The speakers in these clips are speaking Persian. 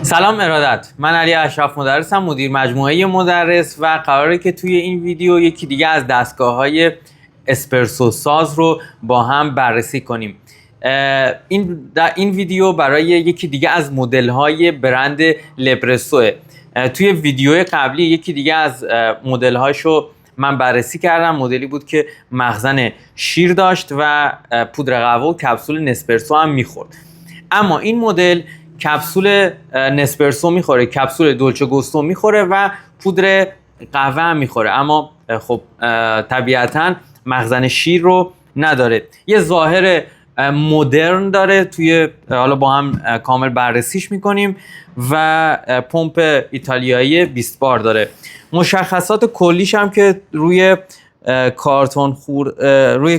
سلام ارادت، من علی اشرف مدرسم، مدیر مجموعه مدرس و قراره که توی این ویدیو یکی دیگه از دستگاه‌های اسپرسو ساز رو با هم بررسی کنیم. در این ویدیو برای یکی دیگه از مدل‌های برند لبرسوه. توی ویدیو قبلی یکی دیگه از مدل‌هاشو من بررسی کردم. مدلی بود که مخزن شیر داشت و پودر قهوه و کپسول نسپرسو هم میخورد. اما این مدل کپسول نسپرسو میخوره، کپسول دولچه گوستو میخوره و پودر قهوه هم میخوره، اما خب طبیعتاً مخزن شیر رو نداره. یه ظاهر مدرن داره، توی حالا با هم کامل بررسیش میکنیم و پمپ ایتالیایی 20 بار داره. مشخصات کلیش هم که روی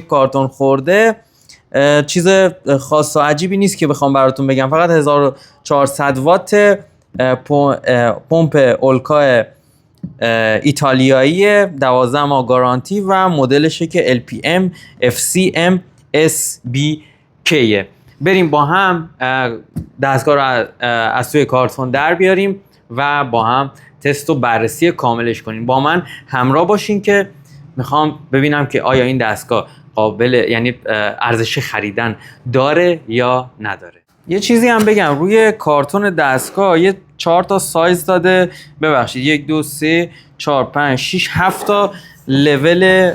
کارتون خورده چیز خاص و عجیبی نیست که بخوام براتون بگم. فقط 1400 وات پمپ اولکا ایتالیایی 12 ماه گارانتی و مدلشه که LPM FCM SBK. بریم با هم دستگاه رو از توی کارتون در بیاریم و با هم تست و بررسی کاملش کنیم. با من همراه باشین که میخوام ببینم که آیا این دستگاه قابل، یعنی ارزش خریدن داره یا نداره. یه چیزی هم بگم، روی کارتون دستگاه یه 4 تا سایز داده، ببخشید 1 2 3 4 5 6 7 تا لول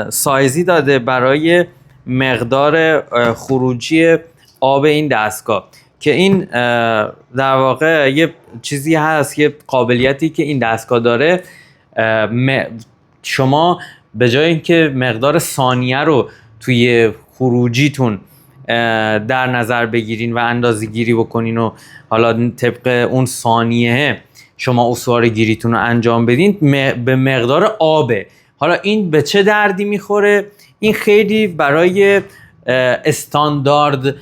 سایزی داده برای مقدار خروجی آب این دستگاه، که این در واقع یه چیزی هست، یه قابلیتی که این دستگاه داره. شما به جای اینکه مقدار ثانیه رو توی خروجیتون در نظر بگیرین و اندازه گیری بکنین و حالا طبق اون ثانیه شما اسوار گیریتون رو انجام بدین، به مقدار آبه. حالا این به چه دردی میخوره؟ این خیلی برای استاندارد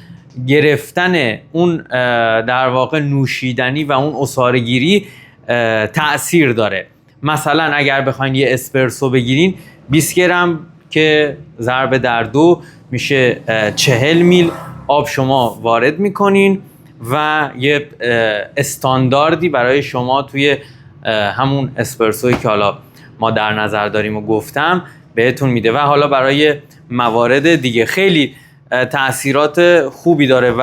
گرفتن اون در واقع نوشیدنی و اون اسوار گیری تأثیر داره. مثلا اگر بخواین یه اسپرسو بگیرین 20 گرم که ضرب در 2 میشه 40 میل آب شما وارد میکنین و یه استانداردی برای شما توی همون اسپرسویی که حالا ما در نظر داریم و گفتم بهتون میده. و حالا برای موارد دیگه خیلی تأثیرات خوبی داره و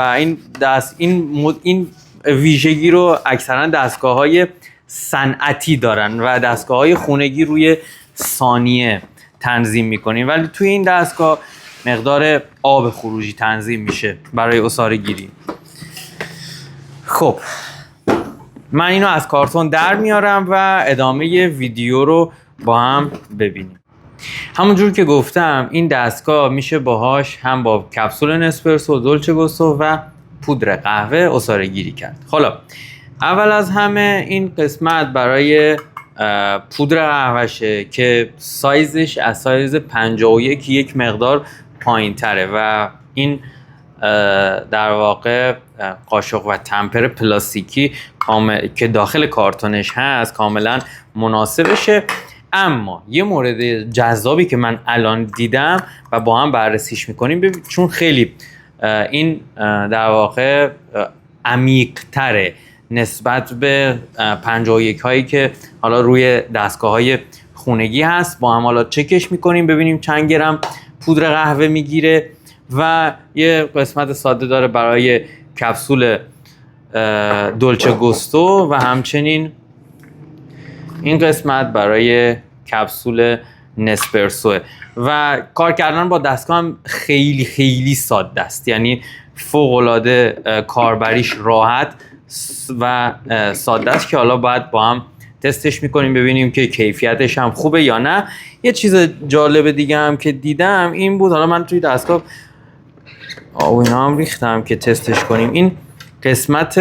این ویژگی رو اکثرا دستگاه‌های صنعتی دارن و دستگاه‌های خونگی روی ثانیه تنظیم میکنیم، ولی توی این دستگاه مقدار آب خروجی تنظیم میشه برای اسوار گیری. خب من اینو از کارتون در میارم و ادامه ویدیو رو با هم ببینیم. همونجور که گفتم این دستگاه میشه باهاش هم با کپسول نسپرسو، دولچه گوستو و پودر قهوه اسوار گیری کرد. حالا اول از همه این قسمت برای پودر قهوهشه که سایزش از سایز 51 یک مقدار پایین تره و این در واقع قاشق و تمپر پلاستیکی که داخل کارتونش هست کاملا مناسبشه. اما یه مورد جذابی که من الان دیدم و با هم بررسیش میکنیم، چون خیلی این در واقع عمیق تره نسبت به 51 هایی که حالا روی دستگاه های خونگی هست. با هم حالا چکش میکنیم ببینیم چند گرم پودر قهوه میگیره و یه قسمت ساده داره برای کپسول دولچه گوستو و همچنین این قسمت برای کپسول نسپرسو. و کار کردن با دستگاه هم خیلی خیلی ساده است، یعنی فوق العاده کاربریش راحت و ساده است که حالا باید با هم تستش میکنیم ببینیم که کیفیتش هم خوبه یا نه. یه چیز جالب دیگه هم که دیدم این بود، حالا من توی دستگاه اینا هم ریختم که تستش کنیم. این قسمت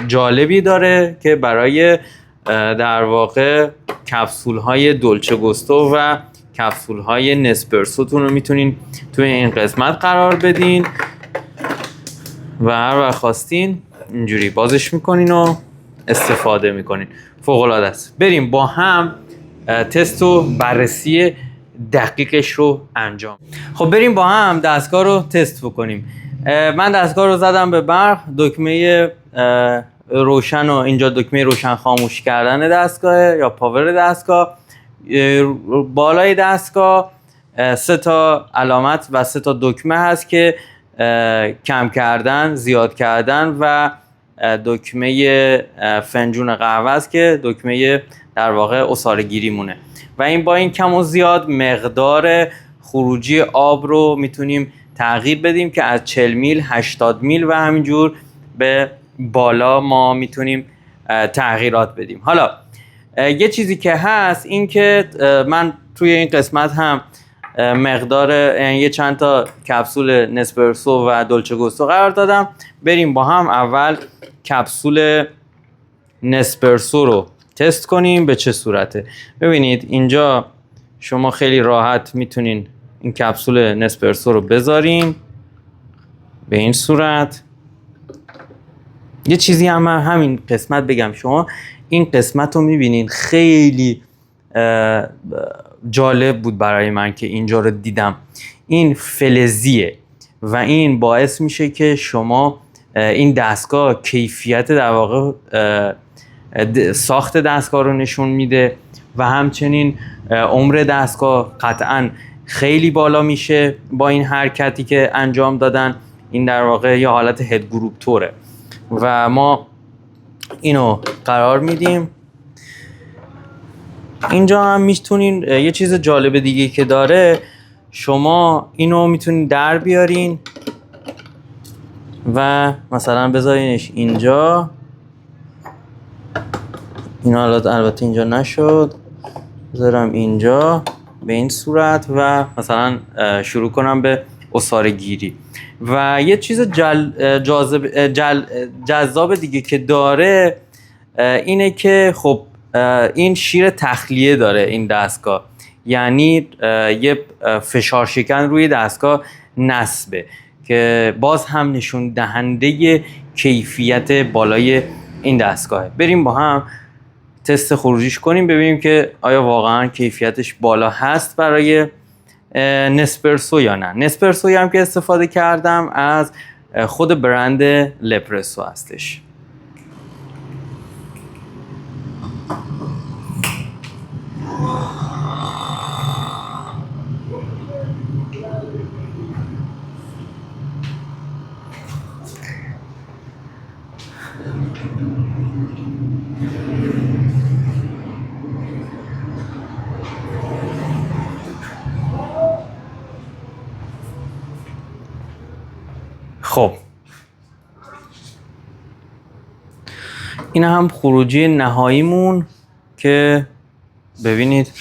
جالبی داره که برای در واقع کپسول های دولچه گوستو و کپسول های نسپرسوتون رو میتونین توی این قسمت قرار بدین و هر وقت خواستین اینجوری بازش میکنین و استفاده میکنین. فوق العاده است. بریم با هم تست و بررسی دقیقش رو انجام. خب بریم با هم دستگاه رو تست بکنیم. من دستگاه رو زدم به برق، دکمه روشن و اینجا دکمه روشن خاموش کردن دستگاه یا پاور دستگاه. بالای دستگاه 3 تا علامت و 3 تا دکمه هست که کم کردن، زیاد کردن و دکمه فنجون قهوه است که دکمه در واقع عصاره گیری مونه و این با این کم و زیاد مقدار خروجی آب رو میتونیم تغییر بدیم که از 40 میل 80 میل و همینجور به بالا ما میتونیم تغییرات بدیم. حالا یه چیزی که هست این که من توی این قسمت هم مقدار یه چند تا کپسول نسپرسو و دولچه گوستو قرار دادم. بریم با هم اول کپسول نسپرسو رو تست کنیم به چه صورته. ببینید اینجا شما خیلی راحت میتونین این کپسول نسپرسو رو بذارین به این صورت. یه چیزی هم همین قسمت بگم، شما این قسمت رو میبینین خیلی جالب بود برای من که اینجا رو دیدم. این فلزیه و این باعث میشه که شما این دستگاه کیفیت در واقع ساخت دستگاه رو نشون میده و همچنین عمر دستگاه قطعا خیلی بالا میشه با این حرکتی که انجام دادن. این در واقع یه حالت هد گروپ توره و ما اینو قرار میدیم اینجا. هم میتونین یه چیز جالب دیگه که داره، شما اینو میتونین در بیارین و مثلا بذارینش اینجا. اینا البته اینجا نشد، بذارم اینجا به این صورت و مثلا شروع کنم به عصاره گیری. و یه چیز جذاب دیگه که داره اینه که خب این شیر تخلیه داره این دستگاه، یعنی یه فشار شکن روی دستگاه نصبه که باز هم نشون دهنده کیفیت بالای این دستگاهه. بریم با هم تست خروجیش کنیم ببینیم که آیا واقعا کیفیتش بالا هست برای نسپرسو یا نه. نسپرسویی هم که استفاده کردم از خود برند لپرسو هستش. خب این هم خروجی نهاییمون که ببینید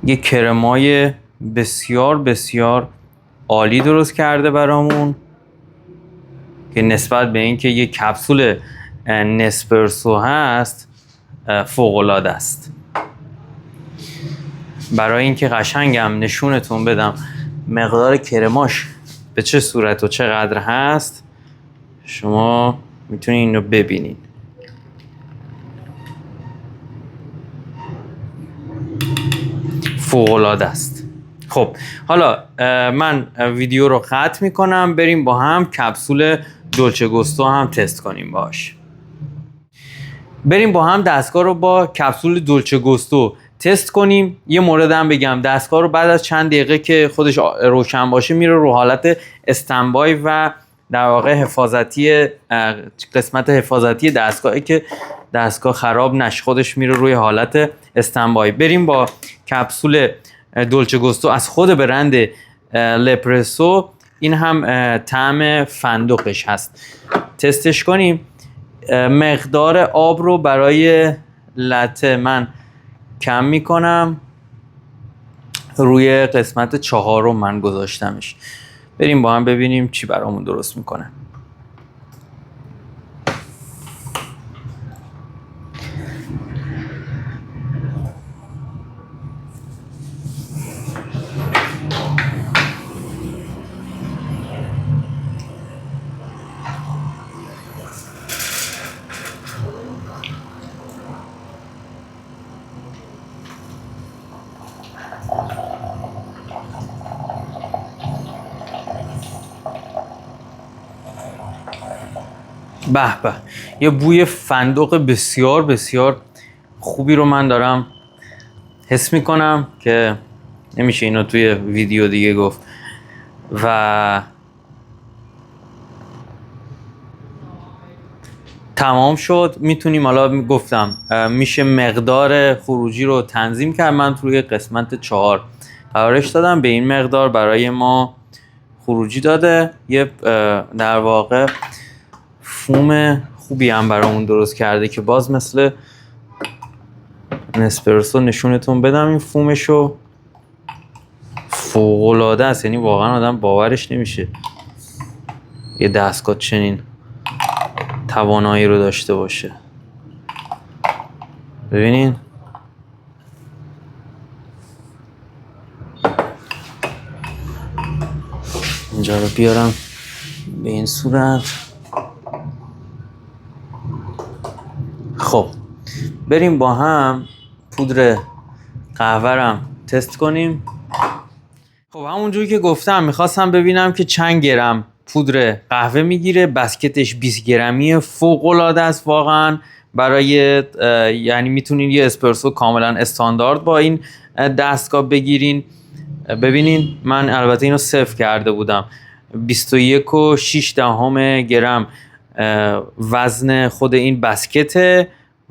یه کرمای بسیار بسیار عالی درست کرده برامون که نسبت به اینکه یه کپسول نسپرسو هست فوق‌العاده است. برای اینکه قشنگم نشونتون بدم مقدار کرماش به چه صورت و چقدر هست، شما میتونید اینو ببینید. فوق‌العاده است. خب حالا من ویدیو رو قطع میکنم، بریم با هم کپسول دولچه گوستو هم تست کنیم باش. بریم با هم دستگاه رو با کپسول دولچه گوستو تست کنیم. یه مورد هم بگم، دستگاه رو بعد از چند دقیقه که خودش روشن باشه میره رو حالت استندبای و در واقع حفاظتی، قسمت حفاظتی دستگاهی که دستگاه خراب نشه خودش میره روی حالت استندبای. بریم با کپسول دولچه گوستو از خود برند لپرسو، این هم طعم فندقش هست، تستش کنیم. مقدار آب رو برای لته من کم میکنم، روی قسمت 4 من گذاشتمش. بریم با هم ببینیم چی برامون درست میکنه. به به، یه بوی فندق بسیار بسیار خوبی رو من دارم حس میکنم که نمیشه اینو توی ویدیو دیگه گفت. و تمام شد. میتونیم، حالا گفتم میشه مقدار خروجی رو تنظیم کرد. من توی قسمت 4 قرارش دادم، به این مقدار برای ما خروجی داده. یه در واقع فوم خوبی هم برامون درست کرده که باز مثل نسپرسو نشونتون بدم. این فومشو فوق‌العاده است، یعنی واقعا آدم باورش نمیشه یه دستگاه چنین توانایی رو داشته باشه. ببینین اینجا رو بیارم به این صورت. خب بریم با هم پودر قهوه رم تست کنیم. خب همونجوری که گفتم میخواستم ببینم که چند گرم پودر قهوه میگیره. بسکتش 20 گرمی، فوق العاده است واقعا. برای یعنی میتونین یه اسپرسو کاملا استاندارد با این دستگاه بگیرین. ببینین من البته اینو صفر کرده بودم. 21.6 گرم وزن خود این بسکته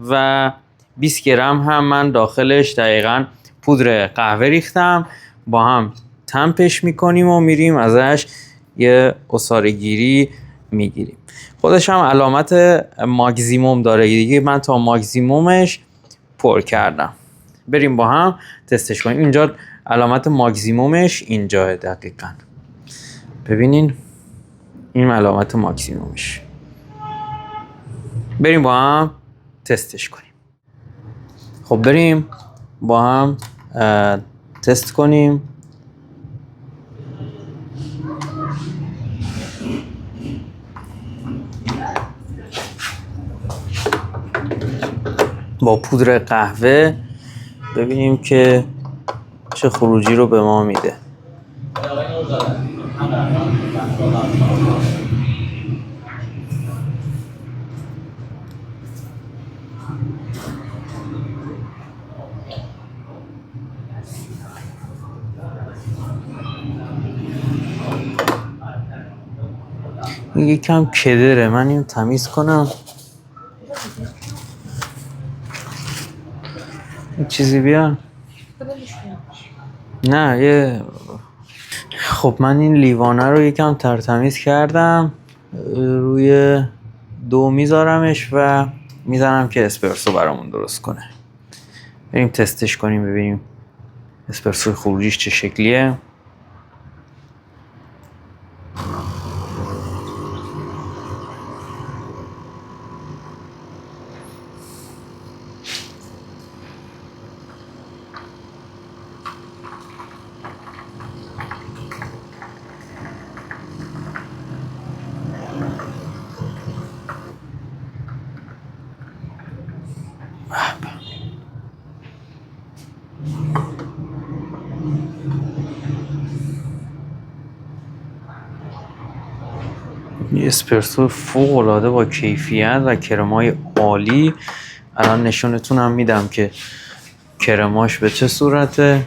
و 20 گرم هم من داخلش دقیقاً پودر قهوه ریختم. با هم تمپش میکنیم و میریم ازش یه عصاره گیری میگیریم. خودش هم علامت ماکزیموم داره دیگه، من تا ماکزیمومش پر کردم. بریم با هم تستش کنیم. اینجا علامت ماکزیمومش اینجاه دقیقاً. ببینین این علامت ماکسیمومش. بریم با هم تستش کنیم. خب بریم با هم تست کنیم. با پودر قهوه ببینیم که چه خروجی رو به ما میده. این یکم کدره، من اینو تمیز کنم. این چیزی بیار. نه یه خب من این لیوانه رو یکم ترتمیز کردم، روی 2 میذارمش و میذارم که اسپرسو برامون درست کنه. بریم تستش کنیم ببینیم اسپرسو خروجیش چه شکلیه. یه اسپرسو فوق العاده با کیفیت و کرمای عالی. الان نشونتون هم میدم که کرماش به چه صورته.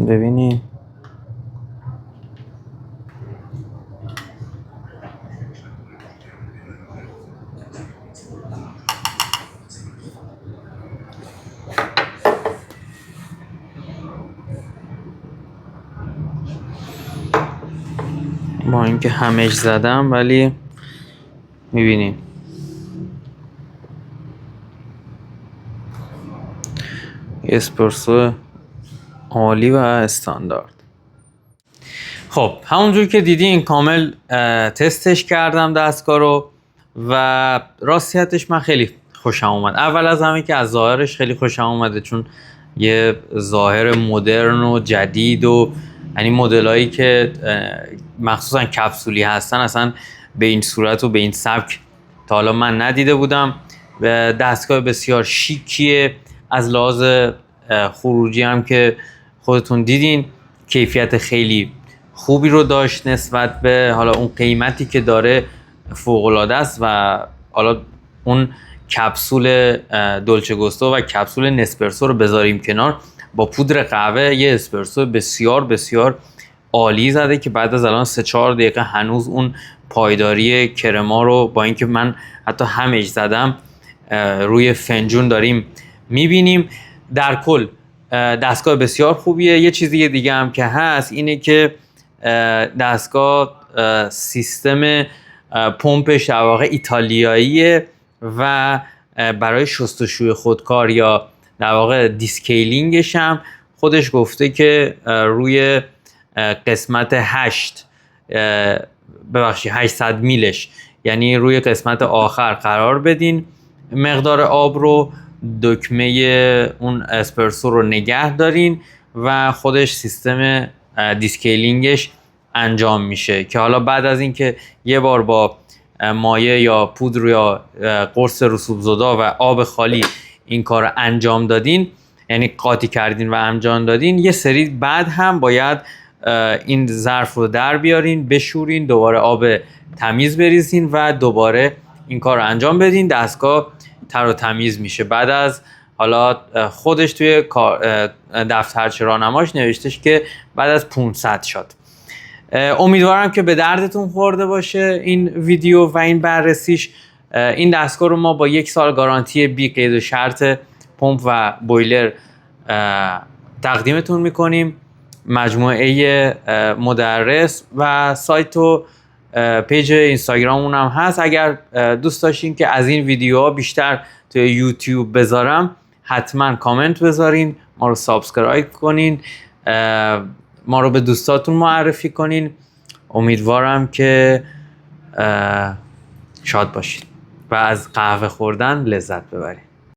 ببینید با اینکه همش زدم ولی میبینید اسپرسو عالی و استاندارد. خب همونجور که دیدین کامل تستش کردم دستگاه رو و راستیتش من خیلی خوشم اومد. اول از همه که از ظاهرش خیلی خوشم اومده، چون یه ظاهر مدرن و جدید و یعنی مدلایی که مخصوصا کپسولی هستن اصلا به این صورت و به این سبک تا حالا من ندیده بودم. دستگاه بسیار شیکیه، از لحاظ خروجی هم که خودتون دیدین کیفیت خیلی خوبی رو داشت نسبت به حالا اون قیمتی که داره، فوق‌العاده است. و حالا اون کپسول دولچه گوستو و کپسول نسپرسو رو بذاریم کنار، با پودر قهوه یه اسپرسو بسیار بسیار عالی زده که بعد از الان 3-4 دقیقه هنوز اون پایداری کرما رو با اینکه من حتی همش زدم روی فنجون داریم میبینیم. در کل دستگاه بسیار خوبیه. یه چیزی دیگه هم که هست اینه که دستگاه سیستم پمپش در واقع ایتالیاییه و برای شستشوی خودکار یا در واقع دیسکیلینگش هم خودش گفته که روی قسمت 800 میلش، یعنی روی قسمت آخر قرار بدین، مقدار آب رو، دکمه اون اسپرسو رو نگه دارین و خودش سیستم دیسکیلینگش انجام میشه که حالا بعد از اینکه یه بار با مایع یا پودر یا قرص رسوب زدا و آب خالی این کار رو انجام دادین، یعنی قاطی کردین و انجام دادین، یه سری بعد هم باید این ظرف رو در بیارین، بشورین، دوباره آب تمیز بریزین و دوباره این کار رو انجام بدین. دستگاه تر و تمیز میشه. بعد از حالا خودش توی دفترچه راهنماش نوشتش که بعد از 500 شد. امیدوارم که به دردتون خورده باشه این ویدیو و این بررسیش. این دستگاه رو ما با 1 سال گارانتی بی قید و شرط پمپ و بویلر تقدیمتون میکنیم. مجموعه مدرس و سایت و پیج اینستاگراممون هم هست. اگر دوست داشتین که از این ویدیوها بیشتر توی یوتیوب بذارم، حتما کامنت بذارین، ما رو سابسکرایب کنین، ما رو به دوستاتون معرفی کنین. امیدوارم که شاد باشین و از قهوه خوردن لذت ببرین.